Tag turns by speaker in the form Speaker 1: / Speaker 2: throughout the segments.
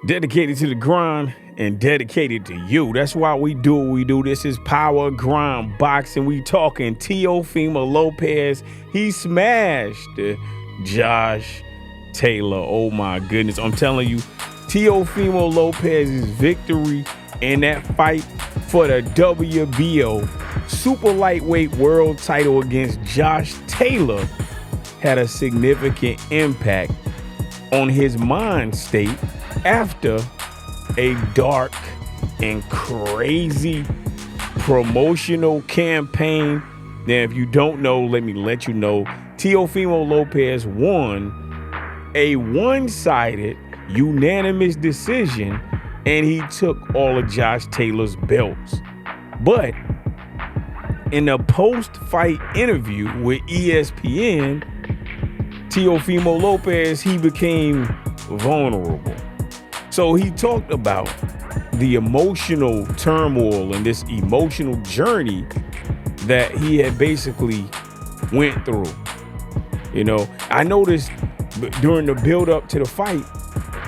Speaker 1: Dedicated to the grind and dedicated to you. That's why we do what we do. This is Power Grind Boxing. We talking Teofimo Lopez. He smashed Josh Taylor. Oh my goodness. I'm telling you, Teofimo Lopez's victory in that fight for the WBO super lightweight world title against Josh Taylor had a significant impact on his mind state after a dark and crazy promotional campaign. Now, if you don't know, let me let you know. Teofimo Lopez won a one-sided unanimous decision, and he took all of Josh Taylor's belts. But in a post-fight interview with ESPN, Teofimo Lopez, he became vulnerable. So he talked about the emotional turmoil and this emotional journey that he had basically went through. You know, I noticed during the build up to the fight,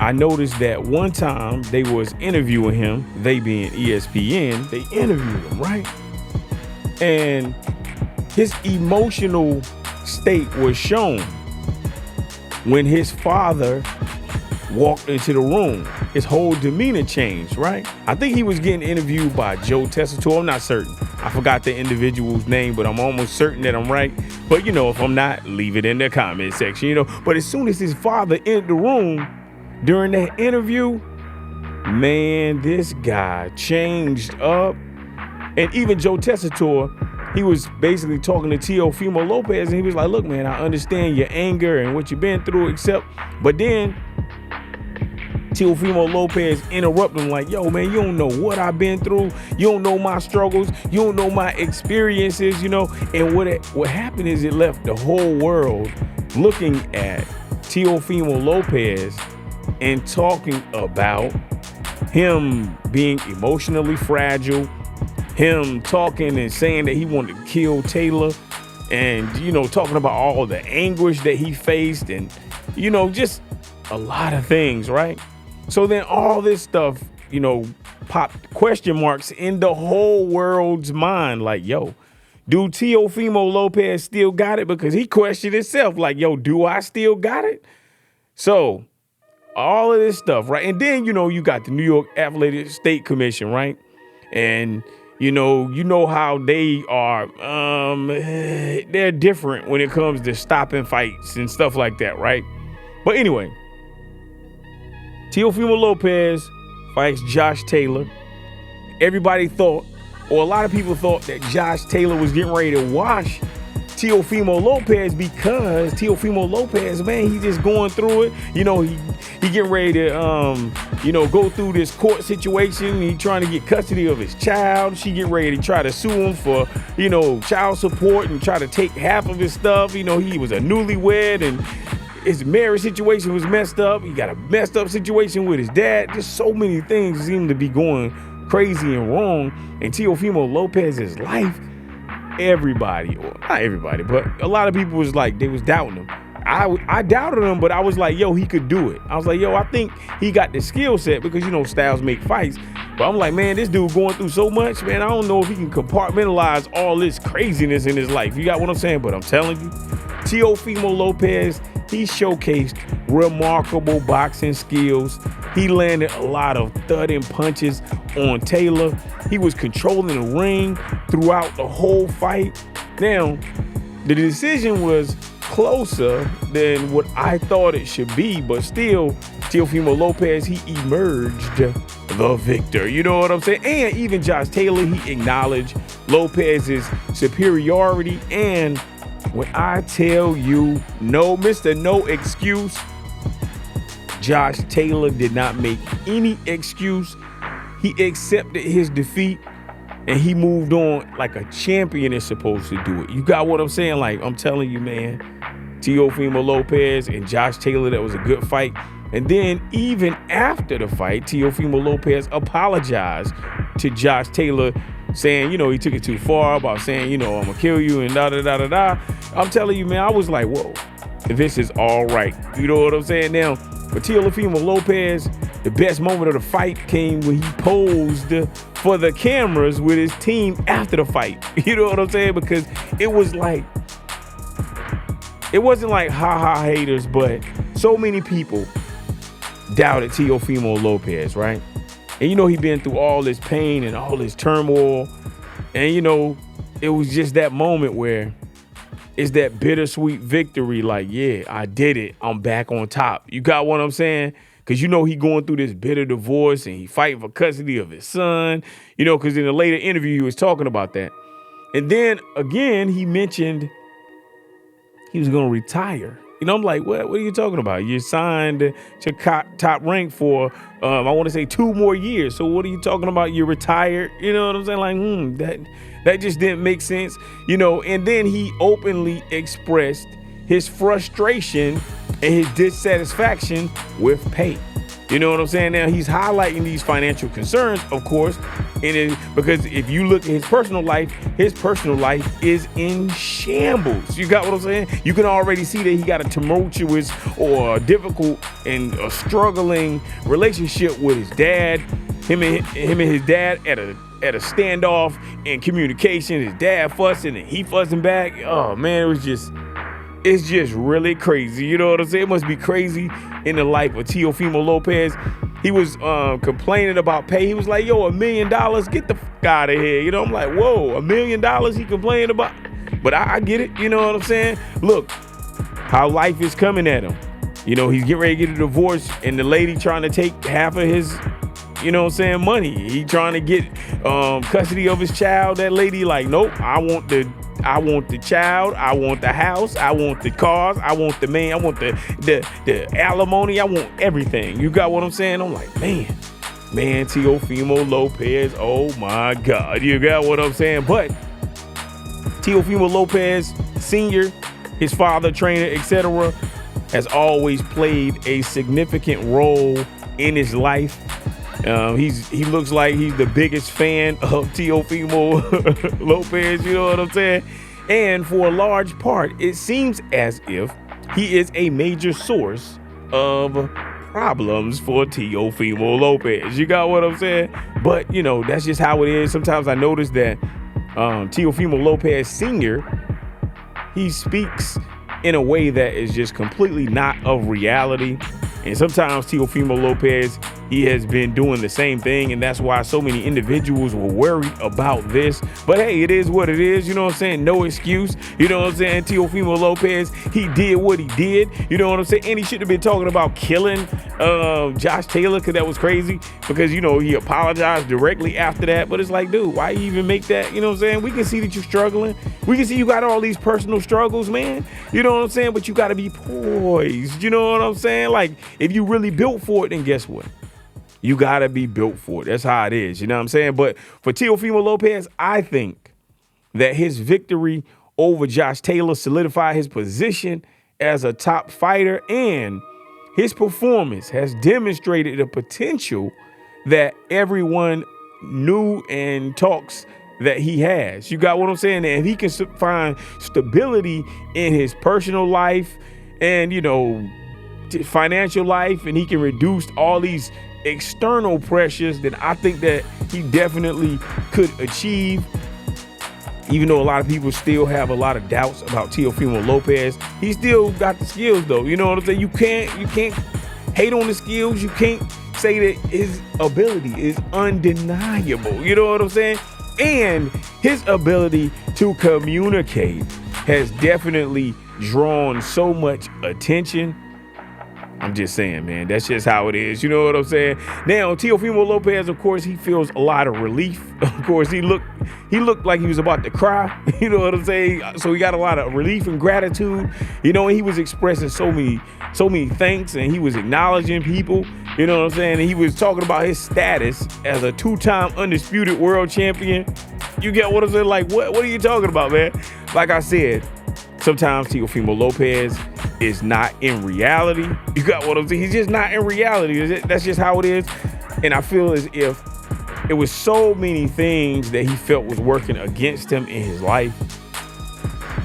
Speaker 1: I noticed that one time they was interviewing him, they being ESPN, they interviewed him, right? And his emotional state was shown when his father walked into the room. His whole demeanor changed, right? I think he was getting interviewed by Joe Tessitore. I'm not certain. I forgot the individual's name, but I'm almost certain that I'm right. But, you know, if I'm not, leave it in the comment section, you know. But as soon as his father entered the room during that interview, man, this guy changed up. And even Joe Tessitore, he was basically talking to Teofimo Lopez, and he was like, look, man, I understand your anger and what you've been through, but then Teofimo Lopez interrupted him like, yo, man, you don't know what I've been through. You don't know my struggles. You don't know my experiences, you know. And what happened is it left the whole world looking at Teofimo Lopez and talking about him being emotionally fragile, him talking and saying that he wanted to kill Taylor, and, you know, talking about all the anguish that he faced and, you know, just a lot of things, right? So then all this stuff, you know, popped question marks in the whole world's mind. Like, yo, do Teofimo Lopez still got it? Because he questioned himself like, yo, do I still got it? So all of this stuff, right? And then, you know, you got the New York Athletic State Commission, right? And you know how they are, they're different when it comes to stopping fights and stuff like that, right? But anyway, Teofimo Lopez fights Josh Taylor. Everybody thought, or a lot of people thought, that Josh Taylor was getting ready to wash Teofimo Lopez because Teofimo Lopez, man, he's just going through it. You know, he getting ready to, you know, go through this court situation. He trying to get custody of his child. She getting ready to try to sue him for, you know, child support and try to take half of his stuff. You know, he was a newlywed and his marriage situation was messed up. He got a messed up situation with his dad. Just so many things seem to be going crazy and wrong. And Teofimo Lopez's life, everybody, or not everybody, but a lot of people was like, they was doubting him. I doubted him, but I was like, yo, he could do it. I was like, yo, I think he got the skill set because, you know, styles make fights. But I'm like, man, this dude going through so much, man, I don't know if he can compartmentalize all this craziness in his life. You got what I'm saying? But I'm telling you, Teofimo Lopez, he showcased remarkable boxing skills. He landed a lot of thudding punches on Taylor. He was controlling the ring throughout the whole fight. Now, the decision was closer than what I thought it should be, but still, Teofimo Lopez, he emerged the victor. You know what I'm saying? And even Josh Taylor, he acknowledged Lopez's superiority. And when I tell you, no, Mr. No excuse, Josh Taylor did not make any excuse. He accepted his defeat and he moved on like a champion is supposed to do it. You got what I'm saying? Like, I'm telling you, man, Teofimo Lopez and Josh Taylor, that was a good fight. And then even after the fight, Teofimo Lopez apologized to Josh Taylor, saying, you know, he took it too far about saying, you know, I'm gonna kill you and da-da-da-da-da. I'm telling you, man, I was like, whoa, this is all right. You know what I'm saying? Now, for Teofimo Lopez, the best moment of the fight came when he posed for the cameras with his team after the fight. You know what I'm saying? Because it wasn't like ha haters, but so many people doubted Teofimo Lopez, right? And you know, he been through all this pain and all this turmoil. And you know, it was just that moment where it's that bittersweet victory. Like, yeah, I did it. I'm back on top. You got what I'm saying? Because you know he going through this bitter divorce and he fighting for custody of his son. You know, because in a later interview he was talking about that. And then again, he mentioned he was going to retire. You know, I'm like, what are you talking about? You signed to Top Rank for, I want to say 2 more years. So what are you talking about? You're retired. You know what I'm saying? Like, that just didn't make sense. You know, and then he openly expressed his frustration and his dissatisfaction with pay. You know what I'm saying? Now he's highlighting these financial concerns, of course, because if you look at his personal life is in shambles. You got what I'm saying? You can already see that he got a tumultuous or difficult and a struggling relationship with his dad. Him and his dad at a standoff in communication. His dad fussing and he fussing back. Oh man, it's just really crazy. You know what I'm saying? It must be crazy in the life of Teofimo Lopez. He was complaining about pay. He was like, yo, $1 million, get the fuck out of here. You know, I'm like, whoa, $1 million he complaining about? But I get it. You know what I'm saying? Look, how life is coming at him. You know, he's getting ready to get a divorce and the lady trying to take half of his, you know what I'm saying, money. He trying to get custody of his child. That lady like, nope, I want the child, I want the house, I want the cars, I want the man, I want the alimony, I want everything. You got what I'm saying? I'm like, man, Teofimo Lopez, oh my God, you got what I'm saying? But Teofimo Lopez Sr., his father, trainer, etc., has always played a significant role in his life. He looks like he's the biggest fan of Teofimo Lopez, you know what I'm saying? And for a large part, it seems as if he is a major source of problems for Teofimo Lopez. You got what I'm saying? But, you know, that's just how it is. Sometimes I notice that Teofimo Lopez Sr., he speaks in a way that is just completely not of reality. And sometimes Teofimo Lopez, he has been doing the same thing, and that's why so many individuals were worried about this. But hey, it is what it is, you know what I'm saying? No excuse, you know what I'm saying? Teofimo Lopez, he did what he did, you know what I'm saying? And he should have been talking about killing Josh Taylor, because that was crazy, because, you know, he apologized directly after that. But it's like, dude, why you even make that? You know what I'm saying? We can see that you're struggling. We can see you got all these personal struggles, man. You know what I'm saying? But you got to be poised, you know what I'm saying? Like, if you really built for it, then guess what? You got to be built for it. That's how it is. You know what I'm saying? But for Teofimo Lopez, I think that his victory over Josh Taylor solidified his position as a top fighter, and his performance has demonstrated the potential that everyone knew and talks that he has. You got what I'm saying? And if he can find stability in his personal life and, you know, financial life, and he can reduce all these external pressures, then I think that he definitely could achieve. Even though a lot of people still have a lot of doubts about Teofimo Lopez, he still got the skills though. You know what I'm saying? You can't hate on the skills. You can't say that his ability is undeniable. You know what I'm saying? And his ability to communicate has definitely drawn so much attention. I'm just saying, man, that's just how it is. You know what I'm saying? Now, Teofimo Lopez, of course, he feels a lot of relief. Of course, he looked like he was about to cry. You know what I'm saying? So he got a lot of relief and gratitude. You know, and he was expressing so many thanks, and he was acknowledging people. You know what I'm saying? And he was talking about his status as a 2-time undisputed world champion. You get what I'm saying? Like, what are you talking about, man? Like I said, sometimes Teofimo Lopez is not in reality. You got what I'm saying? He's just not in reality. That's just how it is. And I feel as if it was so many things that he felt was working against him in his life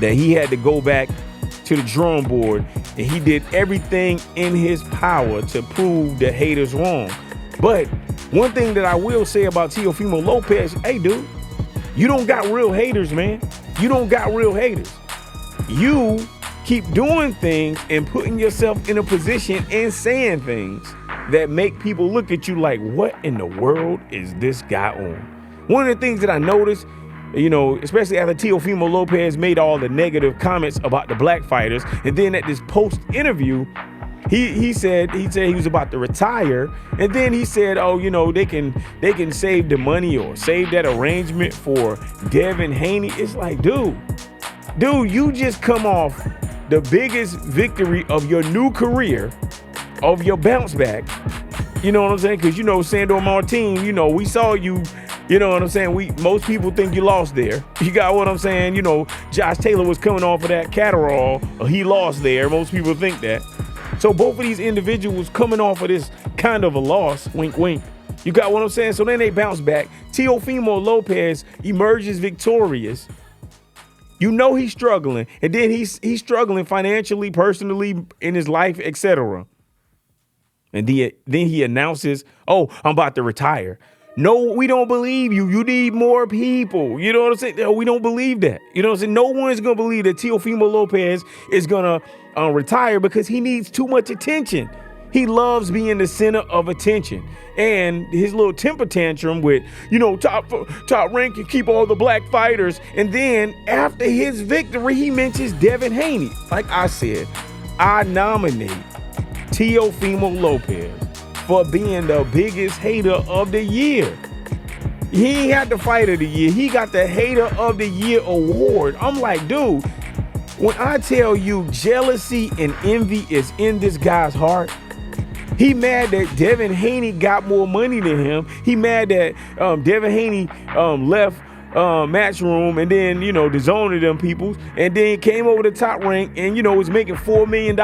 Speaker 1: that he had to go back to the drawing board, and he did everything in his power to prove the haters wrong. But one thing that I will say about Teofimo Lopez, hey, dude, you don't got real haters, man. You don't got real haters. You keep doing things and putting yourself in a position and saying things that make people look at you like, what in the world is this guy on? One of the things that I noticed, you know, especially after Teofimo Lopez made all the negative comments about the black fighters, and then at this post interview, he said he was about to retire, and then he said, oh, you know, they can save the money or save that arrangement for Devin Haney. It's like, dude, you just come off the biggest victory of your new career, of your bounce back. You know what I'm saying? Because, you know, Sandor Martin, you know, we saw you. You know what I'm saying? Most people think you lost there. You got what I'm saying? You know, Josh Taylor was coming off of that Catterall. He lost there. Most people think that. So both of these individuals coming off of this kind of a loss, wink, wink. You got what I'm saying? So then they bounce back. Teofimo Lopez emerges victorious. You know he's struggling. And then he's struggling financially, personally, in his life, etc. And then he announces, oh, I'm about to retire. No, we don't believe you. You need more people. You know what I'm saying? No, we don't believe that. You know what I'm saying? No one's going to believe that Teofimo Lopez is going to retire because he needs too much attention. He loves being the center of attention. And his little temper tantrum with, you know, top rank can keep all the black fighters. And then after his victory, he mentions Devin Haney. Like I said, I nominate Teofimo Lopez for being the biggest hater of the year. He ain't had the fight of the year. He got the hater of the year award. I'm like, dude, when I tell you jealousy and envy is in this guy's heart, he mad that Devin Haney got more money than him. He mad that Devin Haney left Matchroom and then, you know, disowned them people, and then came over to Top Rank and, you know, was making $4 million,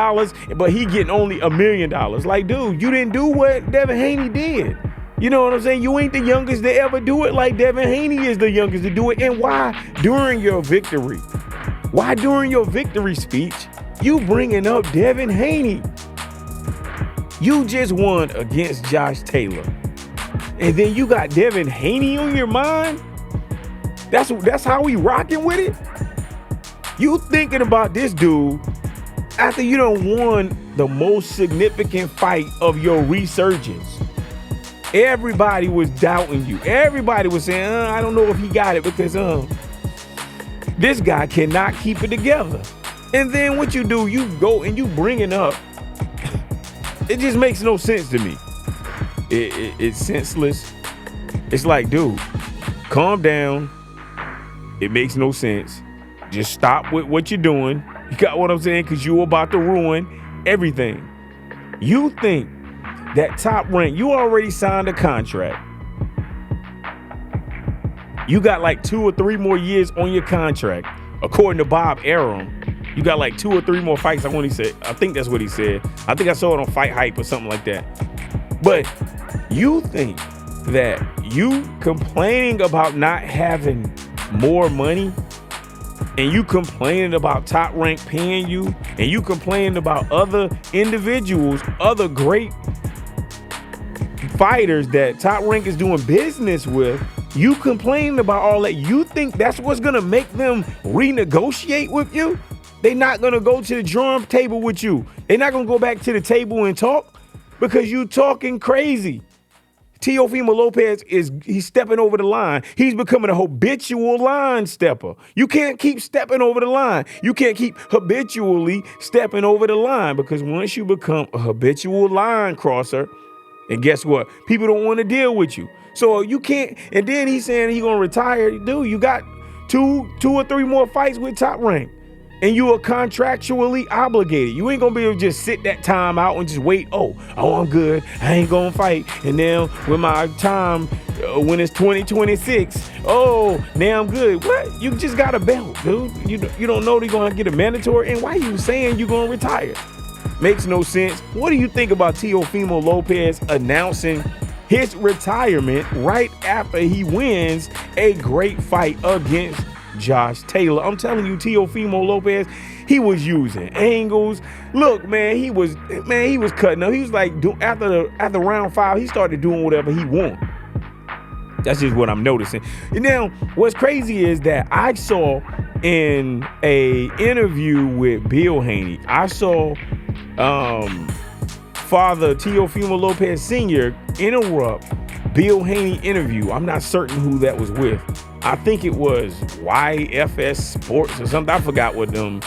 Speaker 1: but he getting only $1 million. Like, dude, you didn't do what Devin Haney did. You know what I'm saying? You ain't the youngest to ever do it like Devin Haney is the youngest to do it. And why during your victory? Why during your victory speech, you bringing up Devin Haney? You just won against Josh Taylor. And then you got Devin Haney on your mind? That's how we rocking with it? You thinking about this dude after you done won the most significant fight of your resurgence. Everybody was doubting you. Everybody was saying, I don't know if he got it because this guy cannot keep it together. And then what you do, you go and you bring it up. It just makes no sense to me. It's senseless. It's like, dude, calm down. It makes no sense. Just stop with what you're doing. You got what I'm saying? Because you're about to ruin everything. You think that Top Rank, you already signed a contract. You got like 2 or 3 more years on your contract. According to Bob Arum, you got like 2 or 3 more fights. I think that's what he said. I think I saw it on Fight Hype or something like that. But you think that you complaining about not having more money, and you complaining about Top Rank paying you, and you complaining about other individuals, other great fighters that Top Rank is doing business with, you complaining about all that. You think that's what's gonna make them renegotiate with you? They're not gonna go to the drawing table with you. They're not gonna go back to the table and talk because you talking crazy. Teofimo Lopez he's stepping over the line. He's becoming a habitual line stepper. You can't keep stepping over the line. You can't keep habitually stepping over the line, because once you become a habitual line crosser, and guess what? People don't want to deal with you. So you can't. And then he's saying he's going to retire. Dude, you got two or three more fights with Top Rank. And you are contractually obligated. You ain't gonna be able to just sit that time out and just wait. Oh, I'm good. I ain't gonna fight. And then when my time, when it's 2026, oh, now I'm good. What? You just got a belt, dude. You don't know they're gonna get a mandatory. And why are you saying you're gonna retire? Makes no sense. What do you think about Teofimo Lopez announcing his retirement right after he wins a great fight against Josh Taylor? I'm telling you, Teofimo Lopez, He was using angles. Look, man, he was cutting up. He was like, after round 5, he started doing whatever he wanted. That's just what I'm noticing. And now, what's crazy is that I saw in a interview with Bill Haney, I saw Father Teofimo Lopez Sr. interrupt Bill Haney interview. I'm not certain who that was with. I think it was YFS Sports or something. I forgot what them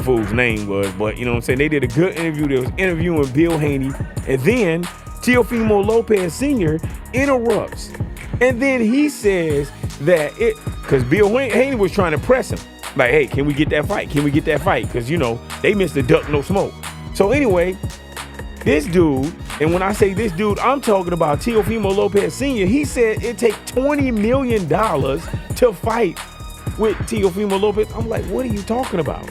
Speaker 1: fools' name was, but you know what I'm saying? They did a good interview. They was interviewing Bill Haney, and then Teofimo Lopez Sr. interrupts. And then he says that because Bill Haney was trying to press him. Like, hey, can we get that fight? Can we get that fight? Because, you know, they missed the duck, no smoke. So anyway, this dude, and when I say this dude, I'm talking about Teofimo Lopez Sr. He said it take $20 million to fight with Teofimo Lopez. I'm like, what are you talking about?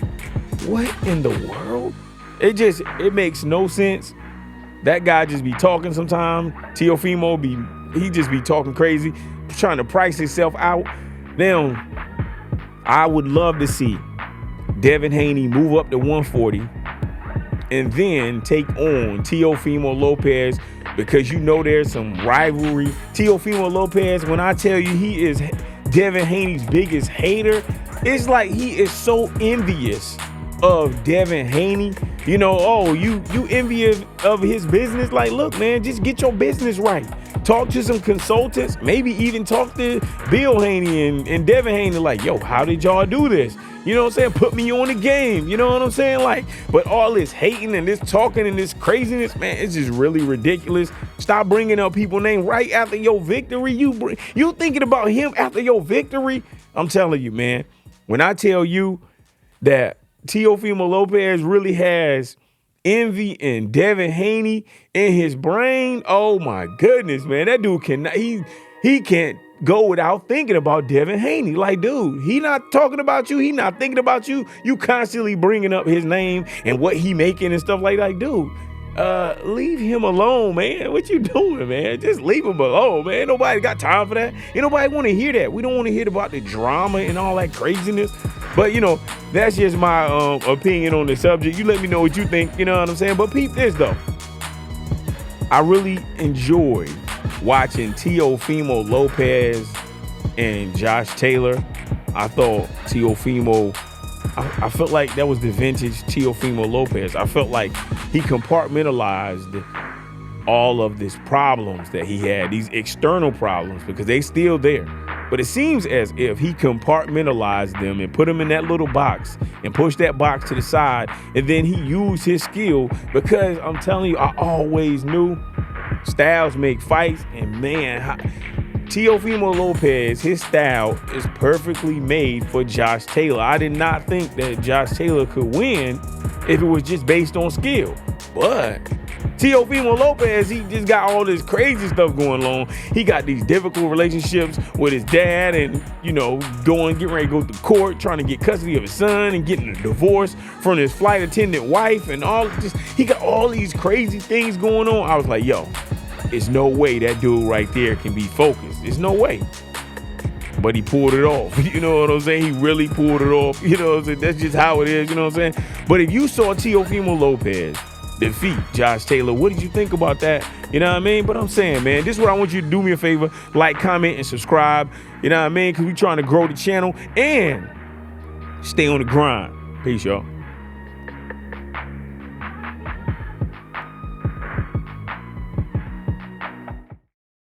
Speaker 1: What in the world? It makes no sense. That guy just be talking sometimes. Teofimo he just be talking crazy, trying to price himself out. Now, I would love to see Devin Haney move up to 140 and then take on Teofimo Lopez, because you know there's some rivalry. Teofimo Lopez, when I tell you he is Devin Haney's biggest hater, it's like he is so envious of Devin Haney. You know, oh, you envious of his business? Like, look, man, just get your business right. Talk to some consultants, maybe even talk to Bill Haney and Devin Haney, like, yo, how did y'all do this? You know what I'm saying? Put me on the game. You know what I'm saying? Like, but all this hating and this talking and this craziness, man, it's just really ridiculous. Stop bringing up people's name right after your victory. You thinking about him after your victory? I'm telling you, man, when I tell you that Teofimo Lopez really has envy and Devin Haney in his brain, oh my goodness, man, that dude cannot, he can't go without thinking about Devin Haney. Like, dude, he not talking about you, he not thinking about you. You constantly bringing up his name and what he making and stuff like that. Dude, leave him alone, man. What you doing, man? Just leave him alone, man. Nobody got time for that. Ain't nobody want to hear that. We don't want to hear about the drama and all that craziness. But, you know, that's just my opinion on the subject. You let me know what you think, you know what I'm saying? But peep this, though. I really enjoyed watching Teofimo Lopez and Josh Taylor. I thought Teofimo, I felt like that was the vintage Teofimo Lopez. I felt like he compartmentalized all of these problems that he had, these external problems, because they still there. But it seems as if he compartmentalized them and put them in that little box and pushed that box to the side. And then he used his skill, because I'm telling you, I always knew styles make fights. And man, Teofimo Lopez, his style is perfectly made for Josh Taylor. I did not think that Josh Taylor could win if it was just based on skill. But Teofimo Lopez, he just got all this crazy stuff going on. He got these difficult relationships with his dad, and, you know, getting ready to go to court, trying to get custody of his son and getting a divorce from his flight attendant wife and all. Just, he got all these crazy things going on. I was like, yo, there's no way that dude right there can be focused. There's no way. But he pulled it off. You know what I'm saying? He really pulled it off. You know what I'm saying? That's just how it is. You know what I'm saying? But if you saw Teofimo Lopez defeat Josh Taylor, what did you think about that? You know what I mean? But I'm saying, man, this is what I want you to do me a favor. Like, comment, and subscribe. You know what I mean? Because we're trying to grow the channel and stay on the grind. Peace, y'all.